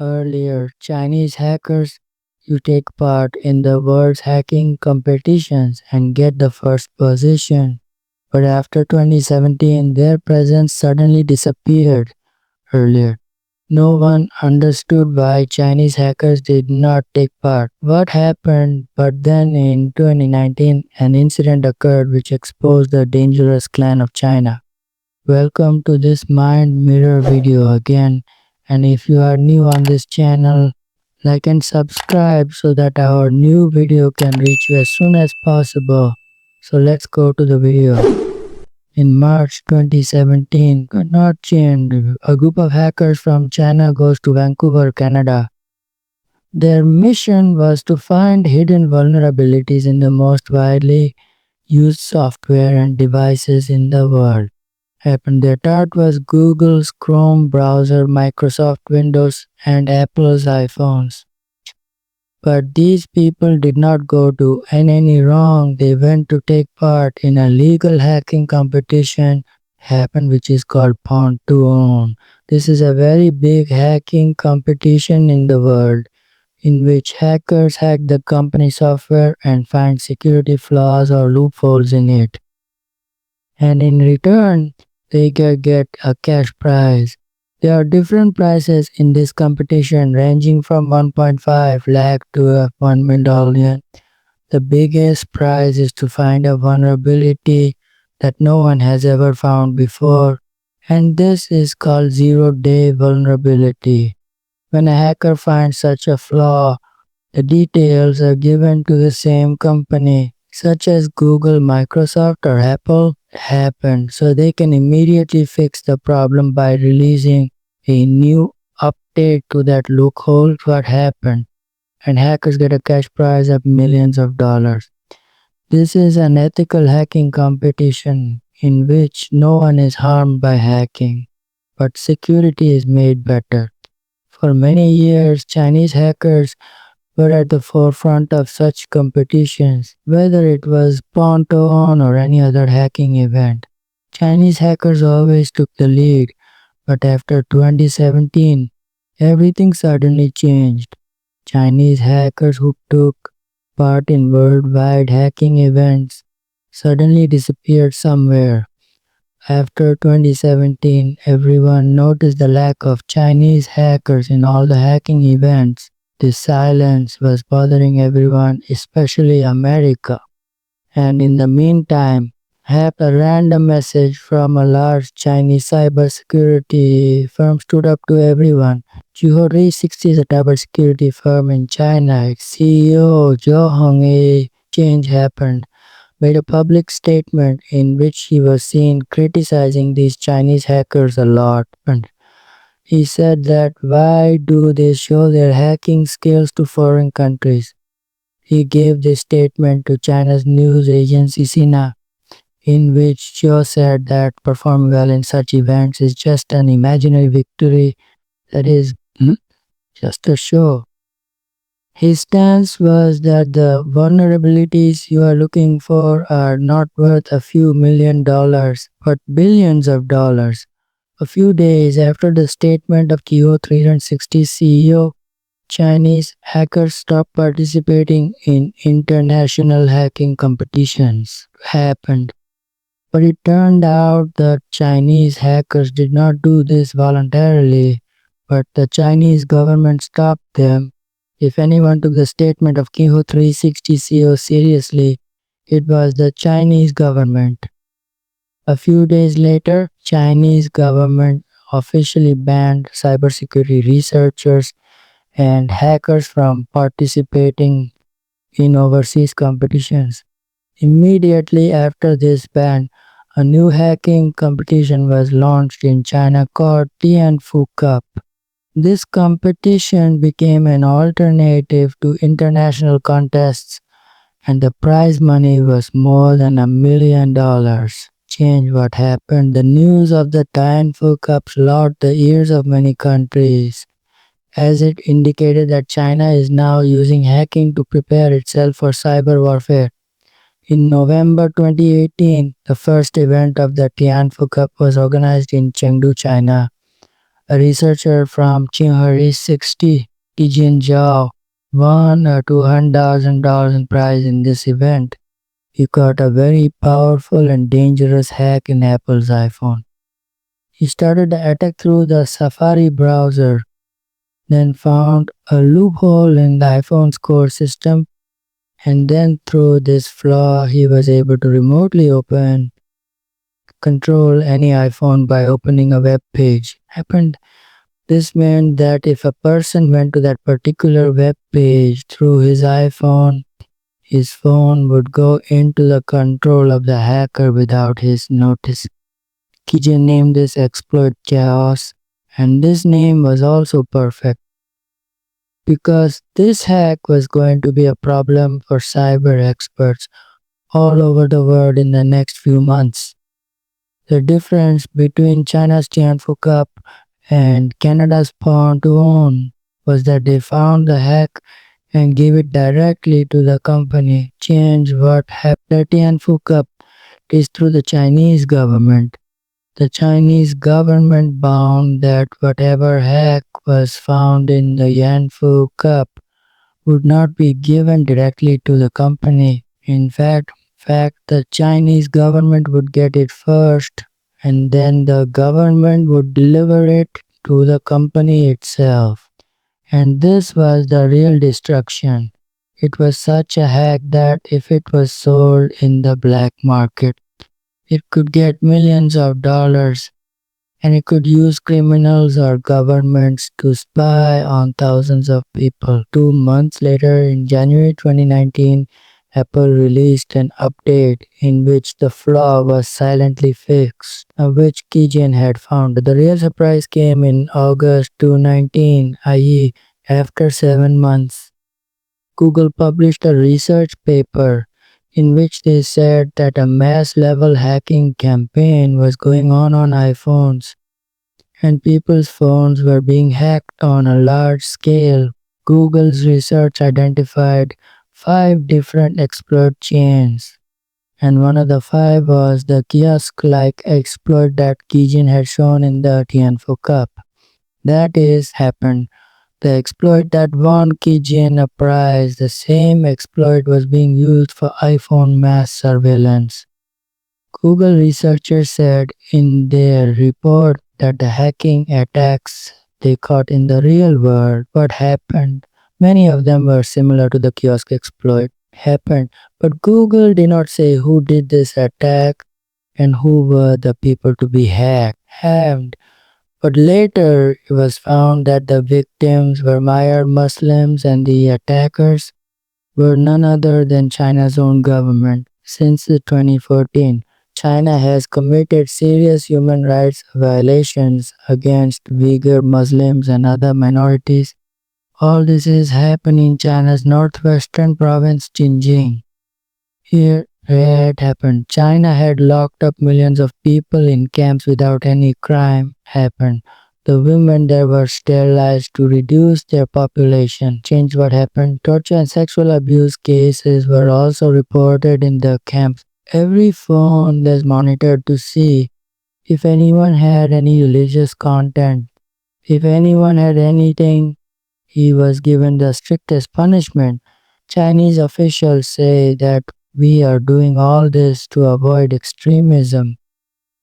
Earlier, Chinese hackers you take part in the world's hacking competitions and get the first position. But after 2017, their presence suddenly disappeared. Earlier, no one understood why Chinese hackers did not take part. What happened? But then in 2019, an incident occurred which exposed the dangerous clan of China. Welcome to this Mind Mirror video again. And if you are new on this channel, like and subscribe so that our new video can reach you as soon as possible. So let's go to the video. In March 2017, not changed, a group of hackers from China goes to Vancouver, Canada. Their mission was to find hidden vulnerabilities in the most widely used software and devices in the world. Their target was Google's Chrome browser, Microsoft Windows, and Apple's iPhones. But these people did not go to any wrong. They went to take part in a legal hacking competition which is called Pontoon. This is a very big hacking competition in the world in which hackers hack the company software and find security flaws or loopholes in it. And in return, they get a cash prize. There are different prizes in this competition ranging from 1.5 lakh to 1 million. The biggest prize is to find a vulnerability that no one has ever found before, and this is called zero-day vulnerability. When a hacker finds such a flaw, the details are given to the same company, such as Google, Microsoft, or Apple, so they can immediately fix the problem by releasing a new update to that loophole what happened, and hackers get a cash prize of millions of dollars. This is an ethical hacking competition in which no one is harmed by hacking, but security is made better. For many years, Chinese hackers were at the forefront of such competitions, whether it was Pontoon or any other hacking event. Chinese hackers always took the lead, but after 2017, everything suddenly changed. Chinese hackers who took part in worldwide hacking events suddenly disappeared somewhere. After 2017, everyone noticed the lack of Chinese hackers in all the hacking events. This silence was bothering everyone, especially America. And in the meantime, a random message from a large Chinese cybersecurity firm stood up to everyone. Zhuo 360 is a cybersecurity firm in China. Its CEO Zhou Hong, a change happened, made a public statement in which he was seen criticizing these Chinese hackers a lot. And he said that why do they show their hacking skills to foreign countries? He gave this statement to China's news agency Sina, in which Zhou said that performing well in such events is just an imaginary victory, that is, just a show. His stance was that the vulnerabilities you are looking for are not worth a few $1 million, but billions of dollars. A few days after the statement of Zhuo 360 CEO, Chinese hackers stopped participating in international hacking competitions. But it turned out that Chinese hackers did not do this voluntarily, but the Chinese government stopped them. If anyone took the statement of Zhuo 360 CEO seriously, it was the Chinese government. A few days later, Chinese government officially banned cybersecurity researchers and hackers from participating in overseas competitions. Immediately after this ban, a new hacking competition was launched in China called Tianfu Cup. This competition became an alternative to international contests, and the prize money was more than $1 million. Change what happened. The news of the Tianfu Cup locked the ears of many countries, as it indicated that China is now using hacking to prepare itself for cyber warfare. In November 2018, the first event of the Tianfu Cup was organized in Chengdu, China. A researcher from Tsinghua 60, Kijin Zhao, won a $200,000 prize in this event. He caught a very powerful and dangerous hack in Apple's iPhone. He started the attack through the Safari browser, then found a loophole in the iPhone's core system, and then through this flaw he was able to remotely open control any iPhone by opening a web page. Happened This meant that if a person went to that particular web page through his iPhone, his phone would go into the control of the hacker without his notice. Kijin named this exploit Chaos, and this name was also perfect because this hack was going to be a problem for cyber experts all over the world in the next few months. The difference between China's Tianfu Cup and Canada's Pawn to Own was that they found the hack and gave it directly to the company. Change what happened. The Tianfu Cup is through the Chinese government. The Chinese government found that whatever hack was found in the Yanfu Cup would not be given directly to the company. In fact, the Chinese government would get it first and then the government would deliver it to the company itself. And this was the real destruction. It was such a hack that if it was sold in the black market, it could get millions of dollars and it could use criminals or governments to spy on thousands of people. 2 months later, in January 2019, Apple released an update in which the flaw was silently fixed, which Kijin had found. The real surprise came in August 2019, i.e., after 7 months. Google published a research paper in which they said that a mass level hacking campaign was going on iPhones and people's phones were being hacked on a large scale. Google's research identified 5 different exploit chains, and one of the 5 was the kiosk-like exploit that Kijin had shown in the Tianfu Cup. That is, happened. The exploit that won Kijin a prize, the same exploit was being used for iPhone mass surveillance. Google researchers said in their report that the hacking attacks they caught in the real world, what happened, many of them were similar to the kiosk exploit happened, but Google did not say who did this attack and who were the people to be hacked. But later it was found that the victims were Maya Muslims and the attackers were none other than China's own government. Since 2014, China has committed serious human rights violations against Uyghur Muslims and other minorities. All this is happening in China's northwestern province, Xinjiang. Here it happened. China had locked up millions of people in camps without any crime happened. The women there were sterilized to reduce their population. Change what happened. Torture and sexual abuse cases were also reported in the camps. Every phone was monitored to see if anyone had any religious content. If anyone had anything, he was given the strictest punishment. Chinese officials say that we are doing all this to avoid extremism.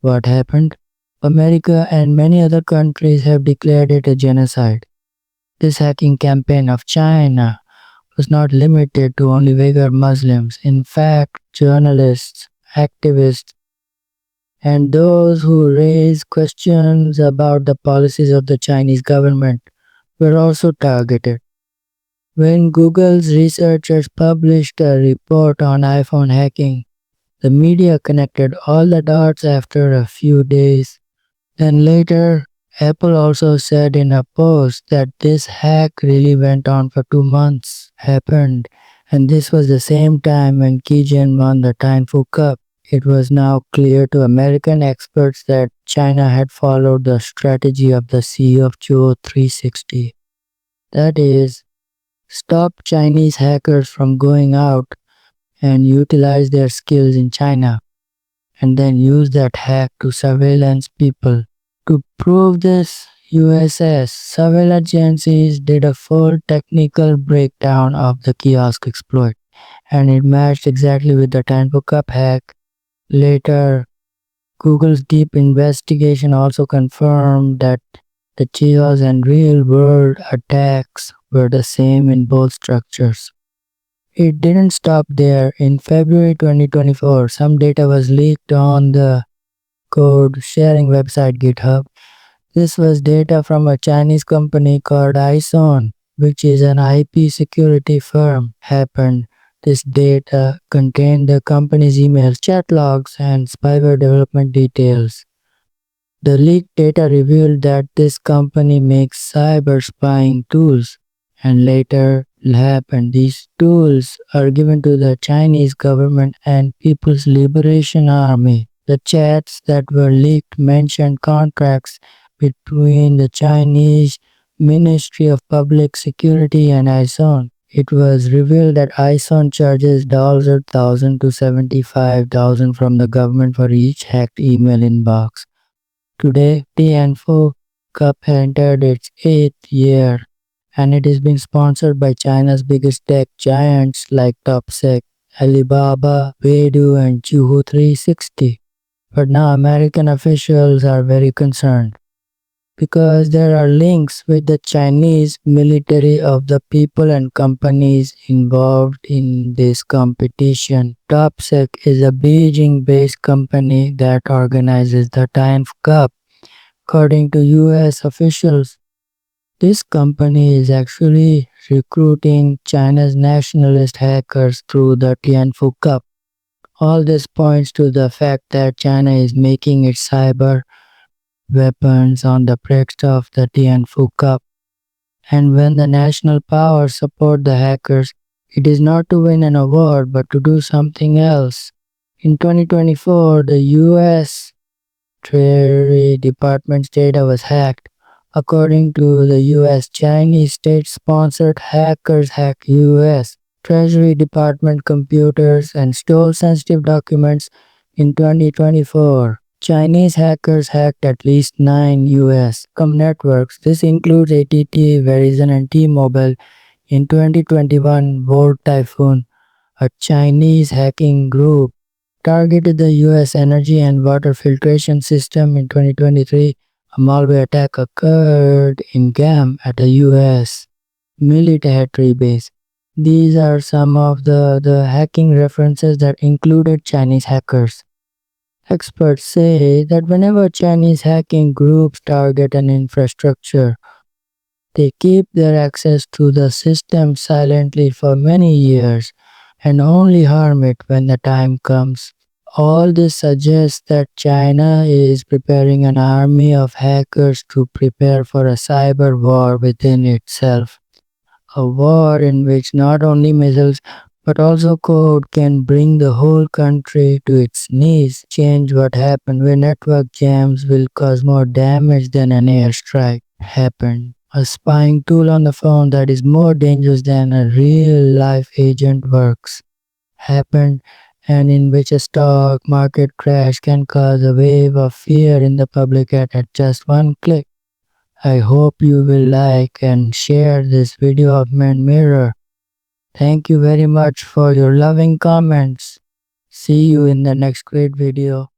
What happened? America and many other countries have declared it a genocide. This hacking campaign of China was not limited to only Uyghur Muslims. In fact, journalists, activists, and those who raise questions about the policies of the Chinese government were also targeted. When Google's researchers published a report on iPhone hacking, the media connected all the dots after a few days. Then later, Apple also said in a post that this hack really went on for 2 months, happened, and this was the same time when Kijin won the Tianfu Cup. It was now clear to American experts that China had followed the strategy of the CEO of Chuo 360. That is, stop Chinese hackers from going out and utilize their skills in China, and then use that hack to surveillance people. To prove this, USS surveillance agencies did a full technical breakdown of the kiosk exploit, and it matched exactly with the Tango Cup hack. Later, Google's deep investigation also confirmed that the chaos and real world attacks were the same in both structures. It didn't stop there. In February 2024, some data was leaked on the code sharing website GitHub. This was data from a Chinese company called iSon, which is an IP security firm. Happened. This data contained the company's emails, chat logs, and spyware development details. The leaked data revealed that this company makes cyber spying tools, and later happened. These tools are given to the Chinese government and People's Liberation Army. The chats that were leaked mentioned contracts between the Chinese Ministry of Public Security and ISON. It was revealed that ISON charges $1,000 to $75,000 from the government for each hacked email inbox. Today, the Info Cup entered its 8th year, and it is being sponsored by China's biggest tech giants like Topsec, Alibaba, Baidu, and Juhu 360. But now American officials are very concerned because there are links with the Chinese military of the people and companies involved in this competition. Topsec is a Beijing-based company that organizes the Tianfu Cup. According to US officials, this company is actually recruiting China's nationalist hackers through the Tianfu Cup. All this points to the fact that China is making its cyber weapons on the pretext of the Tianfu Cup. And when the national powers support the hackers, it is not to win an award but to do something else. In 2024, the US Treasury Department's data was hacked. According to the US, Chinese state-sponsored hackers hacked US Treasury Department computers and stole sensitive documents in 2024. Chinese hackers hacked at least 9 US networks. This includes AT&T, Verizon, and T-Mobile. In 2021, Volt Typhoon, a Chinese hacking group, targeted the US energy and water filtration system. In 2023. A malware attack occurred in Guam at a US military base. These are some of the hacking references that included Chinese hackers. Experts say that whenever Chinese hacking groups target an infrastructure, they keep their access to the system silently for many years and only harm it when the time comes. All this suggests that China is preparing an army of hackers to prepare for a cyber war within itself. A war in which not only missiles but also code can bring the whole country to its knees. Change what happened where network jams will cause more damage than an airstrike happened. A spying tool on the phone that is more dangerous than a real life agent works happened, and in which a stock market crash can cause a wave of fear in the public at just one click. I hope you will like and share this video of Man Mirror. Thank you very much for your loving comments. See you in the next great video.